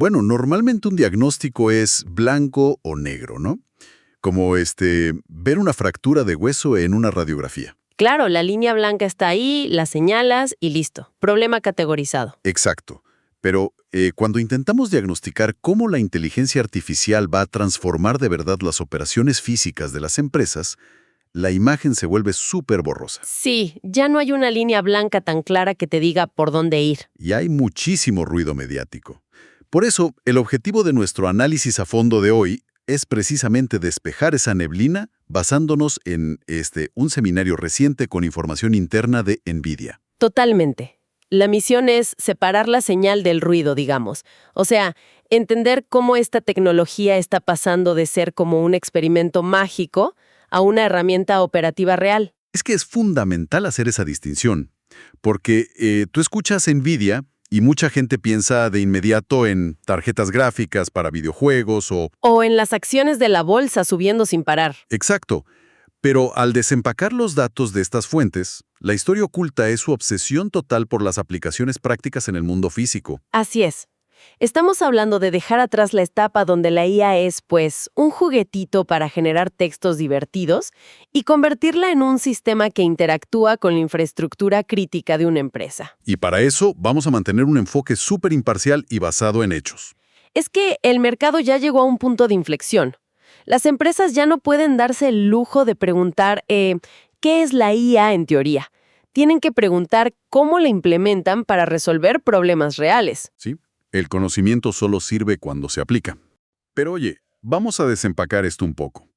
Bueno, normalmente un diagnóstico es blanco o negro, ¿no? Como ver una fractura de hueso en una radiografía. Claro, la línea blanca está ahí, la señalas y listo. Problema categorizado. Exacto. Pero cuando intentamos diagnosticar cómo la inteligencia artificial va a transformar de verdad las operaciones físicas de las empresas, la imagen se vuelve súper borrosa. Sí, ya no hay una línea blanca tan clara que te diga por dónde ir. Y hay muchísimo ruido mediático. Por eso, el objetivo de nuestro análisis a fondo de hoy es precisamente despejar esa neblina basándonos en un seminario reciente con información interna de NVIDIA. Totalmente. La misión es separar la señal del ruido, digamos. O sea, entender cómo esta tecnología está pasando de ser como un experimento mágico a una herramienta operativa real. Es que es fundamental hacer esa distinción, porque tú escuchas NVIDIA y mucha gente piensa de inmediato en tarjetas gráficas para videojuegos o... O en las acciones de la bolsa subiendo sin parar. Exacto. Pero al desempacar los datos de estas fuentes, la historia oculta es su obsesión total por las aplicaciones prácticas en el mundo físico. Así es. Estamos hablando de dejar atrás la etapa donde la IA es, pues, un juguetito para generar textos divertidos y convertirla en un sistema que interactúa con la infraestructura crítica de una empresa. Y para eso vamos a mantener un enfoque súper imparcial y basado en hechos. Es que el mercado ya llegó a un punto de inflexión. Las empresas ya no pueden darse el lujo de preguntar, ¿qué es la IA en teoría? Tienen que preguntar cómo la implementan para resolver problemas reales. ¿Sí? El conocimiento solo sirve cuando se aplica. Pero oye, vamos a desempacar esto un poco.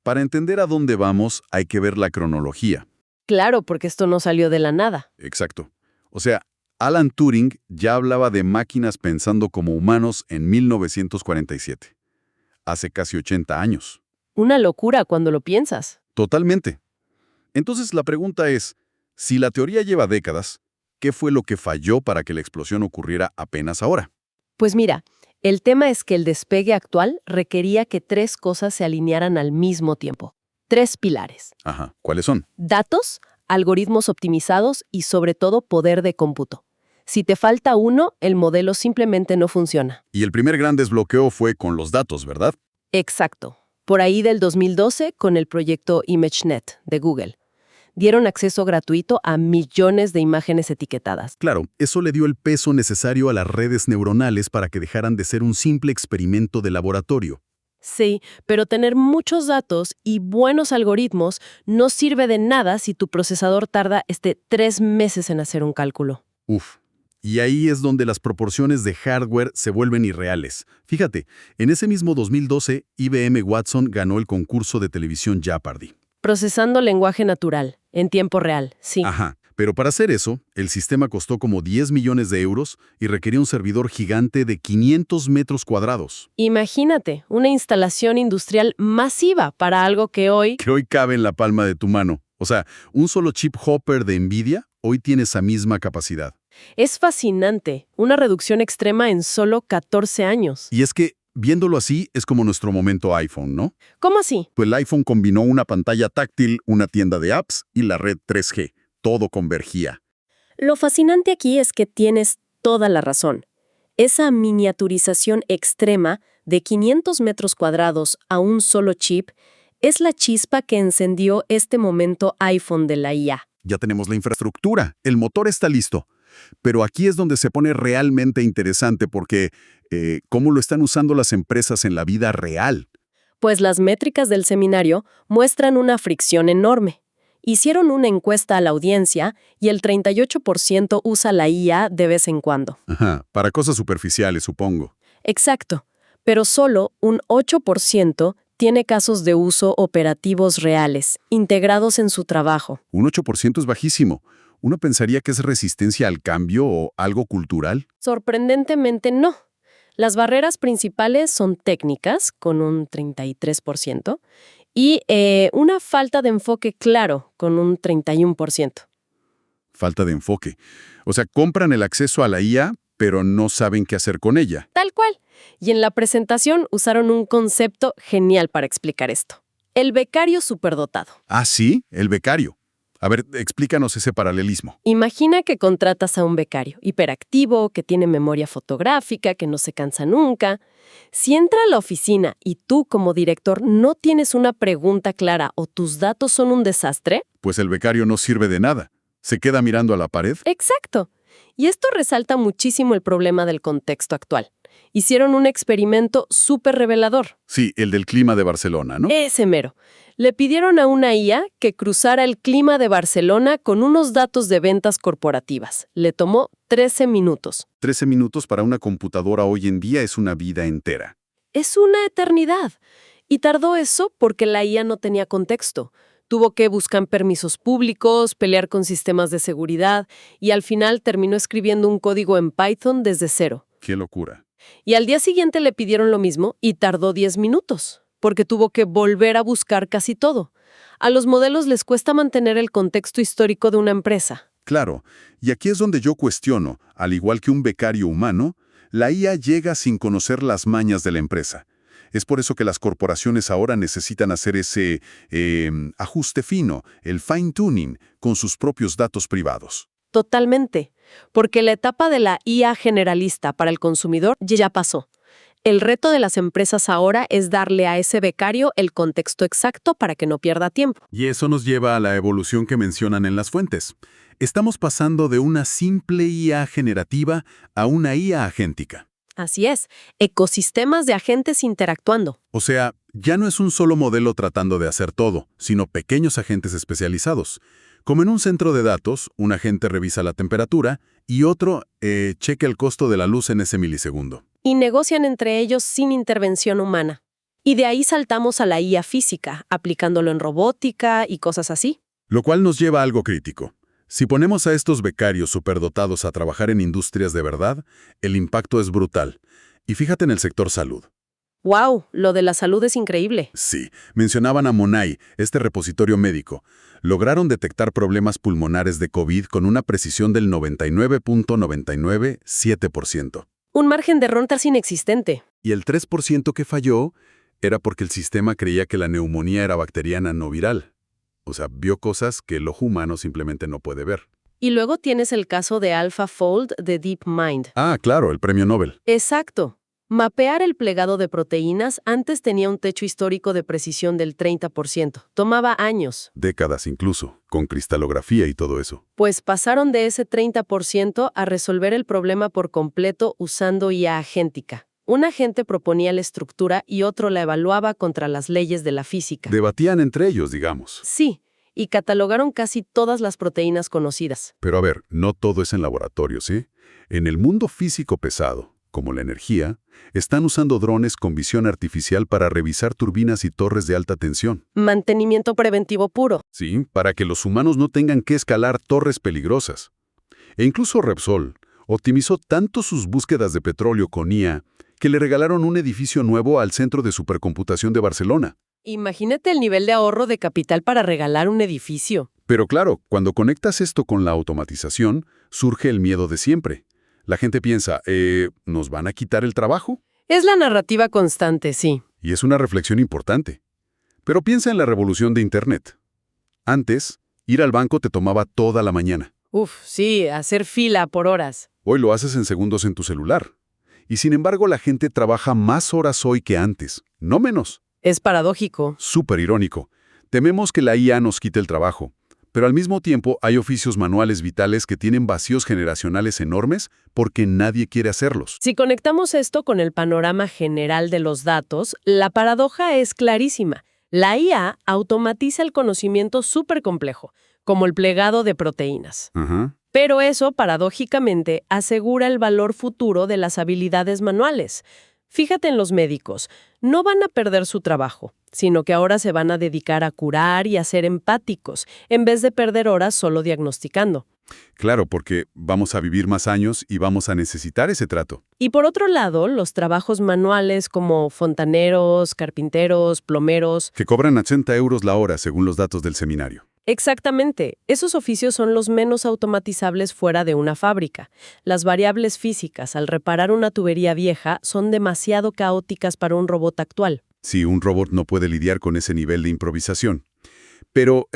Para entender a dónde vamos, hay que ver la cronología. Claro, porque esto no salió de la nada. Exacto. O sea, Alan Turing ya hablaba de máquinas pensando como humanos en 1947. Hace casi 80 años. Una locura cuando lo piensas. Totalmente. Entonces la pregunta es, si la teoría lleva décadas, ¿qué fue lo que falló para que la explosión ocurriera apenas ahora? Pues mira, el tema es que el despegue actual requería que tres cosas se alinearan al mismo tiempo. Tres pilares. Ajá, ¿cuáles son? Datos, algoritmos optimizados y sobre todo poder de cómputo. Si te falta uno, el modelo simplemente no funciona. Y el primer gran desbloqueo fue con los datos, ¿verdad? Exacto. Por ahí del 2012 con el proyecto ImageNet de Google. Dieron acceso gratuito a millones de imágenes etiquetadas. Claro, eso le dio el peso necesario a las redes neuronales para que dejaran de ser un simple experimento de laboratorio. Sí, pero tener muchos datos y buenos algoritmos no sirve de nada si tu procesador tarda 3 meses en hacer un cálculo. Uf. Y ahí es donde las proporciones de hardware se vuelven irreales. Fíjate, en ese mismo 2012, IBM Watson ganó el concurso de televisión Jeopardy. Procesando lenguaje natural, en tiempo real, sí. Ajá, pero para hacer eso, el sistema costó como 10 millones de euros y requería un servidor gigante de 500 metros cuadrados. Imagínate, una instalación industrial masiva para algo que hoy... Que hoy cabe en la palma de tu mano. O sea, un solo chip Hopper de NVIDIA hoy tiene esa misma capacidad. Es fascinante, una reducción extrema en solo 14 años. Y es que, viéndolo así, es como nuestro momento iPhone, ¿no? ¿Cómo así? Pues el iPhone combinó una pantalla táctil, una tienda de apps y la red 3G. Todo convergía. Lo fascinante aquí es que tienes toda la razón. Esa miniaturización extrema de 500 metros cuadrados a un solo chip es la chispa que encendió este momento iPhone de la IA. Ya tenemos la infraestructura, el motor está listo. Pero aquí es donde se pone realmente interesante porque ¿cómo lo están usando las empresas en la vida real? Pues las métricas del seminario muestran una fricción enorme. Hicieron una encuesta a la audiencia y el 38% usa la IA de vez en cuando. Ajá, para cosas superficiales, supongo. Exacto, pero solo un 8% tiene casos de uso operativos reales, integrados en su trabajo. Un 8% es bajísimo. Uno pensaría que es resistencia al cambio o algo cultural. Sorprendentemente no. Las barreras principales son técnicas, con un 33%, y una falta de enfoque claro, con un 31%. Falta de enfoque. O sea, compran el acceso a la IA, pero no saben qué hacer con ella. Tal cual. Y en la presentación usaron un concepto genial para explicar esto. El becario superdotado. Ah, sí, el becario. A ver, explícanos ese paralelismo. Imagina que contratas a un becario, hiperactivo, que tiene memoria fotográfica, que no se cansa nunca. Si entra a la oficina y tú como director no tienes una pregunta clara o tus datos son un desastre, Pues el becario no sirve de nada. Se queda mirando a la pared. exacto. Y esto resalta muchísimo el problema del contexto actual. Hicieron un experimento súper revelador. Sí, el del clima de Barcelona, ¿no? Ese mero. Le pidieron a una IA que cruzara el clima de Barcelona con unos datos de ventas corporativas. Le tomó 13 minutos. 13 minutos para una computadora hoy en día es una vida entera. Es una eternidad. Y tardó eso porque la IA no tenía contexto. Tuvo que buscar permisos públicos, pelear con sistemas de seguridad y al final terminó escribiendo un código en Python desde cero. ¡Qué locura! Y al día siguiente le pidieron lo mismo y tardó 10 minutos, porque tuvo que volver a buscar casi todo. A los modelos les cuesta mantener el contexto histórico de una empresa. Claro, y aquí es donde yo cuestiono, al igual que un becario humano, la IA llega sin conocer las mañas de la empresa. Es por eso que las corporaciones ahora necesitan hacer ese ajuste fino, el fine-tuning, con sus propios datos privados. Totalmente, porque la etapa de la IA generalista para el consumidor ya pasó. El reto de las empresas ahora es darle a ese becario el contexto exacto para que no pierda tiempo. Y eso nos lleva a la evolución que mencionan en las fuentes. Estamos pasando de una simple IA generativa a una IA agéntica. Así es, ecosistemas de agentes interactuando. O sea, ya no es un solo modelo tratando de hacer todo, sino pequeños agentes especializados. Como en un centro de datos, un agente revisa la temperatura y otro checa el costo de la luz en ese milisegundo. Y negocian entre ellos sin intervención humana. Y de ahí saltamos a la IA física, aplicándolo en robótica y cosas así. Lo cual nos lleva a algo crítico. Si ponemos a estos becarios superdotados a trabajar en industrias de verdad, el impacto es brutal. Y fíjate en el sector salud. ¡Wow! Lo de la salud es increíble. Sí, mencionaban a Monai, este repositorio médico. Lograron detectar problemas pulmonares de COVID con una precisión del 99.997%. Un margen de error casi inexistente. Y el 3% que falló era porque el sistema creía que la neumonía era bacteriana, no viral. O sea, vio cosas que el ojo humano simplemente no puede ver. Y luego tienes el caso de AlphaFold de DeepMind. Ah, claro, el premio Nobel. Exacto. Mapear el plegado de proteínas antes tenía un techo histórico de precisión del 30%. Tomaba años. Décadas incluso, con cristalografía y todo eso. Pues pasaron de ese 30% a resolver el problema por completo usando IA agéntica. Un agente proponía la estructura y otro la evaluaba contra las leyes de la física. Debatían entre ellos, digamos. Sí, y catalogaron casi todas las proteínas conocidas. Pero a ver, no todo es en laboratorio, ¿sí? En el mundo físico pesado, como la energía, están usando drones con visión artificial para revisar turbinas y torres de alta tensión. Mantenimiento preventivo puro. Sí, para que los humanos no tengan que escalar torres peligrosas. E incluso Repsol optimizó tanto sus búsquedas de petróleo con IA que le regalaron un edificio nuevo al Centro de Supercomputación de Barcelona. Imagínate el nivel de ahorro de capital para regalar un edificio. Pero claro, cuando conectas esto con la automatización, surge el miedo de siempre. La gente piensa, ¿nos van a quitar el trabajo? Es la narrativa constante, sí. Y es una reflexión importante. Pero piensa en la revolución de Internet. Antes, ir al banco te tomaba toda la mañana. Uf, sí, hacer fila por horas. Hoy lo haces en segundos en tu celular. Y sin embargo, la gente trabaja más horas hoy que antes, no menos. Es paradójico. Súper irónico. Tememos que la IA nos quite el trabajo, pero al mismo tiempo hay oficios manuales vitales que tienen vacíos generacionales enormes porque nadie quiere hacerlos. Si conectamos esto con el panorama general de los datos, la paradoja es clarísima. La IA automatiza el conocimiento súper complejo, como el plegado de proteínas. Ajá. Pero eso, paradójicamente, asegura el valor futuro de las habilidades manuales. Fíjate en los médicos, no van a perder su trabajo, sino que ahora se van a dedicar a curar y a ser empáticos, en vez de perder horas solo diagnosticando. Claro, porque vamos a vivir más años y vamos a necesitar ese trato. Y por otro lado, los trabajos manuales como fontaneros, carpinteros, plomeros. Que cobran 80 euros la hora según los datos del seminario. Exactamente, esos oficios son los menos automatizables fuera de una fábrica. Las variables físicas al reparar una tubería vieja son demasiado caóticas para un robot actual. Sí, un robot no puede lidiar con ese nivel de improvisación. Pero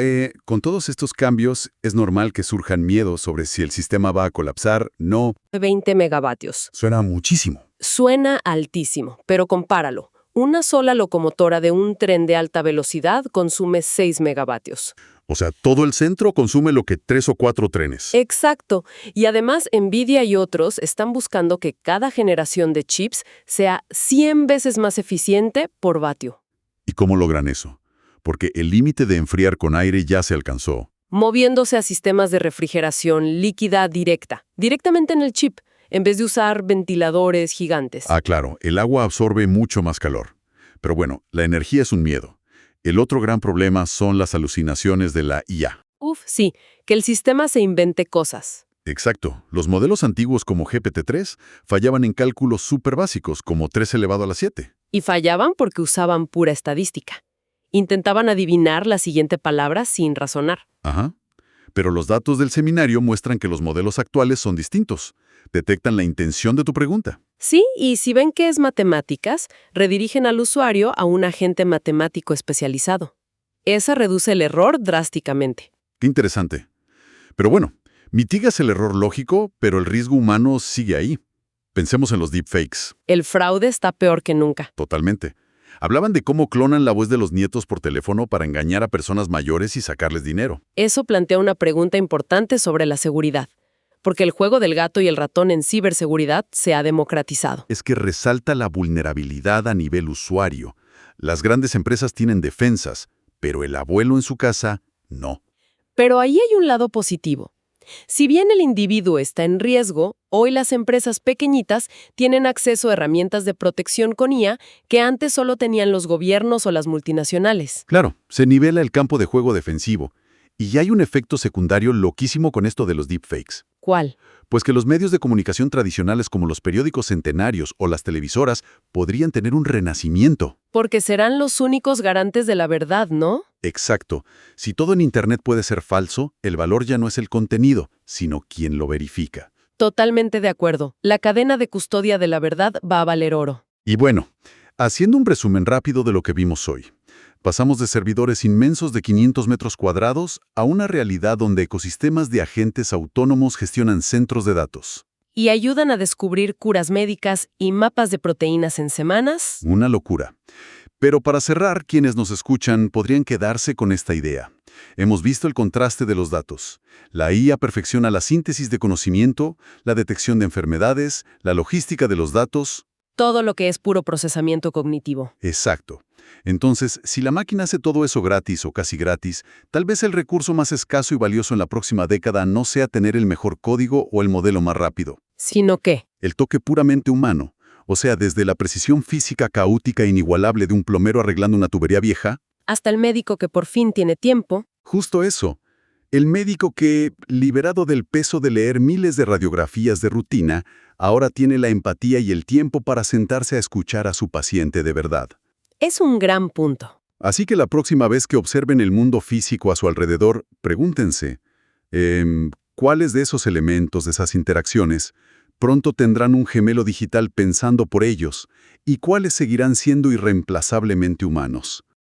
con todos estos cambios, es normal que surjan miedos sobre si el sistema va a colapsar. No, 20 megavatios. suena muchísimo. Suena altísimo, pero compáralo. Una sola locomotora de un tren de alta velocidad consume 6 megavatios. O sea, todo el centro consume lo que 3 o 4 trenes. Exacto. Y además, Nvidia y otros están buscando que cada generación de chips sea 100 veces más eficiente por vatio, ¿Y cómo logran eso? Porque el límite de enfriar con aire ya se alcanzó. moviéndose a sistemas de refrigeración líquida directa, directamente en el chip, en vez de usar ventiladores gigantes. Ah, claro, el agua absorbe mucho más calor. Pero bueno, la energía es un miedo. El otro gran problema son las alucinaciones de la IA. Uf, sí, que el sistema se invente cosas. Exacto. Los modelos antiguos como GPT-3 fallaban en cálculos súper básicos, como 3 elevado a la 7. Y fallaban porque usaban pura estadística. Intentaban adivinar la siguiente palabra sin razonar. Ajá. Pero los datos del seminario muestran que los modelos actuales son distintos. Detectan la intención de tu pregunta. Sí, y si ven que es matemáticas, redirigen al usuario a un agente matemático especializado. Esa reduce el error drásticamente. Qué interesante. Pero bueno, mitigas el error lógico, pero el riesgo humano sigue ahí. Pensemos en los deepfakes. El fraude está peor que nunca. Totalmente. Hablaban de cómo clonan la voz de los nietos por teléfono para engañar a personas mayores y sacarles dinero. Eso plantea una pregunta importante sobre la seguridad, porque el juego del gato y el ratón en ciberseguridad se ha democratizado. Es que resalta la vulnerabilidad a nivel usuario. Las grandes empresas tienen defensas, pero el abuelo en su casa, no. Pero ahí hay un lado positivo. Si bien el individuo está en riesgo, hoy las empresas pequeñitas tienen acceso a herramientas de protección con IA que antes solo tenían los gobiernos o las multinacionales. Claro, se nivela el campo de juego defensivo. Y ya hay un efecto secundario loquísimo con esto de los deepfakes. ¿Cuál? Pues que los medios de comunicación tradicionales como los periódicos centenarios o las televisoras podrían tener un renacimiento. Porque serán los únicos garantes de la verdad, ¿no? Exacto. Si todo en Internet puede ser falso, el valor ya no es el contenido, sino quien lo verifica. Totalmente de acuerdo. La cadena de custodia de la verdad va a valer oro. Y bueno, haciendo un resumen rápido de lo que vimos hoy. Pasamos de servidores inmensos de 500 metros cuadrados a una realidad donde ecosistemas de agentes autónomos gestionan centros de datos. Y ayudan a descubrir curas médicas y mapas de proteínas en semanas. Una locura. Pero para cerrar, quienes nos escuchan podrían quedarse con esta idea. Hemos visto el contraste de los datos. La IA perfecciona la síntesis de conocimiento, la detección de enfermedades, la logística de los datos. Todo lo que es puro procesamiento cognitivo. Exacto. Entonces, si la máquina hace todo eso gratis o casi gratis, tal vez el recurso más escaso y valioso en la próxima década no sea tener el mejor código o el modelo más rápido. ¿Sino qué? El toque puramente humano. O sea, desde la precisión física caótica e inigualable de un plomero arreglando una tubería vieja. Hasta el médico que por fin tiene tiempo. Justo eso. El médico que, liberado del peso de leer miles de radiografías de rutina, ahora tiene la empatía y el tiempo para sentarse a escuchar a su paciente de verdad. Es un gran punto. Así que la próxima vez que observen el mundo físico a su alrededor, pregúntense, ¿cuáles de esos elementos, de esas interacciones, pronto tendrán un gemelo digital pensando por ellos y cuáles seguirán siendo irreemplazablemente humanos?